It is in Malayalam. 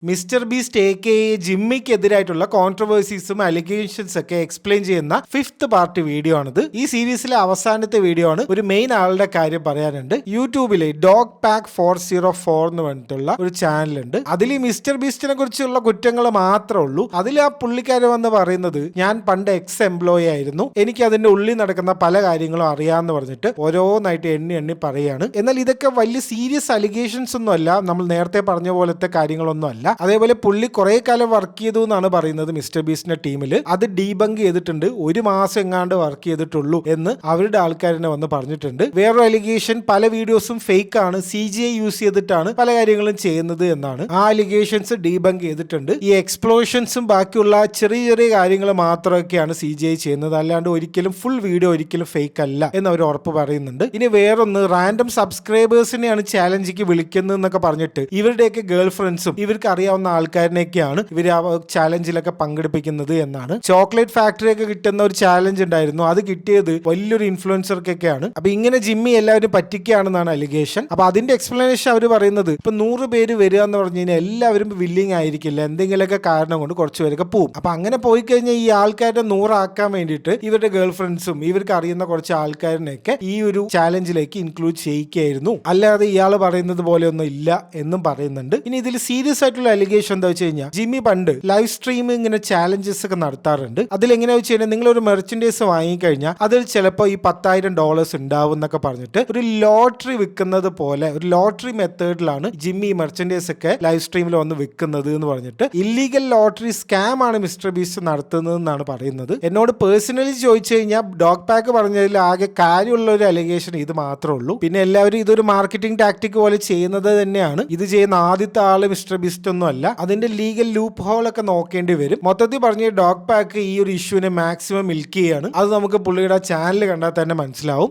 മിസ്റ്റർ ബീസ്റ്റ് എ.കെ.എ ജിമ്മിക്കെതിരായിട്ടുള്ള കോൺട്രവേഴ്സീസും അലിഗേഷൻസ് ഒക്കെ എക്സ്പ്ലെയിൻ ചെയ്യുന്ന 5th പാർട്ട് വീഡിയോ ആണിത്. ഈ സീരീസിലെ അവസാനത്തെ വീഡിയോ ആണ്. ഒരു മെയിൻ ആളുടെ കാര്യം പറയാനുണ്ട്. യൂട്യൂബിലെ ഡോഗ് പാക്ക് 404 എന്ന് പറഞ്ഞിട്ടുള്ള ഒരു ചാനലുണ്ട്. അതിൽ ഈ മിസ്റ്റർ ബീസ്റ്റിനെ കുറിച്ചുള്ള കുറ്റങ്ങൾ മാത്രമേ ഉള്ളൂ. അതിൽ ആ പുള്ളിക്കാരൻ വന്ന് പറയുന്നത്, ഞാൻ പണ്ട് എക്സ് എംപ്ലോയി ആയിരുന്നു, എനിക്ക് അതിന്റെ ഉള്ളിൽ നടക്കുന്ന പല കാര്യങ്ങളും അറിയാമെന്ന് പറഞ്ഞിട്ട് ഓരോന്നായിട്ട് എണ്ണി എണ്ണി പറയാണ്. എന്നാൽ ഇതൊക്കെ വലിയ സീരിയസ് അലിഗേഷൻസ് ഒന്നും അല്ല. നമ്മൾ നേരത്തെ പറഞ്ഞ പോലത്തെ കാര്യങ്ങളൊന്നും അല്ല. അതേപോലെ പുള്ളി കുറെ കാലം വർക്ക് ചെയ്തു എന്നാണ് പറയുന്നത് മിസ്റ്റർ ബീസ്റ്റിന്റെ ടീമിൽ. അത് ഡീബങ്ക് ചെയ്തിട്ടുണ്ട്. 1 മാസം എങ്ങാണ്ട് വർക്ക് ചെയ്തിട്ടുള്ളൂ എന്ന് അവരുടെ ആൾക്കാരനെ വന്ന് പറഞ്ഞിട്ടുണ്ട്. വേറൊരു അലിഗേഷൻ, പല വീഡിയോസും ഫേക്ക് ആണ്, CGI യൂസ് ചെയ്തിട്ടാണ് പല കാര്യങ്ങളും ചെയ്യുന്നത് എന്നാണ്. ആ അലിഗേഷൻസ് ഡീബങ്ക് ചെയ്തിട്ടുണ്ട്. ഈ എക്സ്പ്ലോഷൻസും ബാക്കിയുള്ള ചെറിയ ചെറിയ കാര്യങ്ങൾ മാത്രമൊക്കെയാണ് CGI ചെയ്യുന്നത്, അല്ലാണ്ട് ഒരിക്കലും ഫുൾ വീഡിയോ ഒരിക്കലും ഫേക്ക് അല്ല എന്ന് അവർ ഉറപ്പ് പറയുന്നുണ്ട്. ഇനി വേറൊന്ന്, റാൻഡം സബ്സ്ക്രൈബേഴ്സിനെയാണ് ചാലഞ്ചിക്ക് വിളിക്കുന്നത് എന്നൊക്കെ പറഞ്ഞിട്ട് ഇവരുടെയൊക്കെ ഗേൾ ഫ്രണ്ട്സും ഇവർക്ക് അറിയാവുന്ന ആൾക്കാരിനെയൊക്കെയാണ് ഇവർ ആ ചാലഞ്ചിലൊക്കെ പങ്കെടുപ്പിക്കുന്നത് എന്നാണ്. ചോക്ലേറ്റ് ഫാക്ടറി ഒക്കെ കിട്ടുന്ന ഒരു ചാലഞ്ച് ഉണ്ടായിരുന്നു, അത് കിട്ടിയത് വലിയൊരു ഇൻഫ്ലുവൻസർക്കൊക്കെയാണ്. അപ്പൊ ഇങ്ങനെ ജിമ്മി എല്ലാവരും പറ്റിക്കുകയാണെന്നാണ് അലിഗേഷൻ. അപ്പൊ അതിന്റെ എക്സ്പ്ലനേഷൻ അവർ പറയുന്നത്, ഇപ്പൊ 100 പേര് വരിക എന്ന് പറഞ്ഞു കഴിഞ്ഞാൽ എല്ലാവരും വില്ലിങ് ആയിരിക്കില്ല, എന്തെങ്കിലുമൊക്കെ കാരണം കൊണ്ട് കുറച്ച് പേരൊക്കെ പോകും. അപ്പൊ അങ്ങനെ പോയി കഴിഞ്ഞാൽ ഈ ആൾക്കാരുടെ 100 ആക്കാൻ വേണ്ടിയിട്ട് ഇവരുടെ ഗേൾ ഫ്രണ്ട്സും ഇവർക്ക് അറിയുന്ന കുറച്ച് ആൾക്കാരിനെയൊക്കെ ഈ ഒരു ചാലഞ്ചിലേക്ക് ഇൻക്ലൂഡ് ചെയ്യിക്കായിരുന്നു, അല്ലാതെ ഇയാൾ പറയുന്നത് പോലെ ഒന്നും ഇല്ല എന്നും പറയുന്നുണ്ട്. ഇനി ഇതിൽ സീരിയസ് ആയിട്ടുള്ള അലിഗേഷൻ എന്താ വെച്ച് കഴിഞ്ഞാൽ, ജിമ്മി പണ്ട് ലൈവ് സ്ട്രീം ഇങ്ങനെ ചാലഞ്ചസ് ഒക്കെ നടത്താറുണ്ട്. അതിലെങ്ങനെയാ വെച്ച് കഴിഞ്ഞാൽ, നിങ്ങൾ ഒരു മെർച്ചൻഡൈസ് വാങ്ങിക്കഴിഞ്ഞാൽ അതിൽ ചിലപ്പോൾ ഈ $10,000 ഉണ്ടാവും എന്നൊക്കെ പറഞ്ഞിട്ട് ഒരു ലോട്ടറി വിൽക്കുന്നത് പോലെ, ഒരു ലോട്ടറി മെത്തേഡിലാണ് ജിമ്മി ഈ മെർച്ചൻഡൈസ് ഒക്കെ ലൈവ് സ്ട്രീമിൽ വന്ന് വിൽക്കുന്നത് എന്ന് പറഞ്ഞിട്ട് ഇല്ലീഗൽ ലോട്ടറി സ്കാം ആണ് മിസ്റ്റർ ബീസ്റ്റ് നടത്തുന്നത് എന്നാണ് പറയുന്നത്. എന്നോട് പേഴ്സണലി ചോദിച്ചു കഴിഞ്ഞാൽ ഡോഗ് പാക്ക് പറഞ്ഞതിൽ ആകെ കാര്യമുള്ള ഒരു അലിഗേഷൻ ഇത് മാത്രമേ ഉള്ളൂ. പിന്നെ എല്ലാവരും ഇതൊരു മാർക്കറ്റിംഗ് ടാക്ടിക് പോലെ ചെയ്യുന്നത് തന്നെയാണ്. ഇത് ചെയ്യുന്ന ആദ്യത്തെ ആള് മിസ്റ്റർ ബീസ്റ്റ് ഒന്നും അല്ല. അതിന്റെ ലീഗൽ ലൂപ്പ് ഹോൾ ഒക്കെ നോക്കേണ്ടി വരും. മൊത്തത്തിൽ പറഞ്ഞ ഡോഗ് പാക്ക് ഈ ഒരു ഇഷ്യൂവിനെ മാക്സിമം മിൽക്ക് ചെയ്യാണ്. അത് നമുക്ക് പുള്ളിയുടെ ചാനൽ കണ്ടാൽ തന്നെ മനസ്സിലാവും.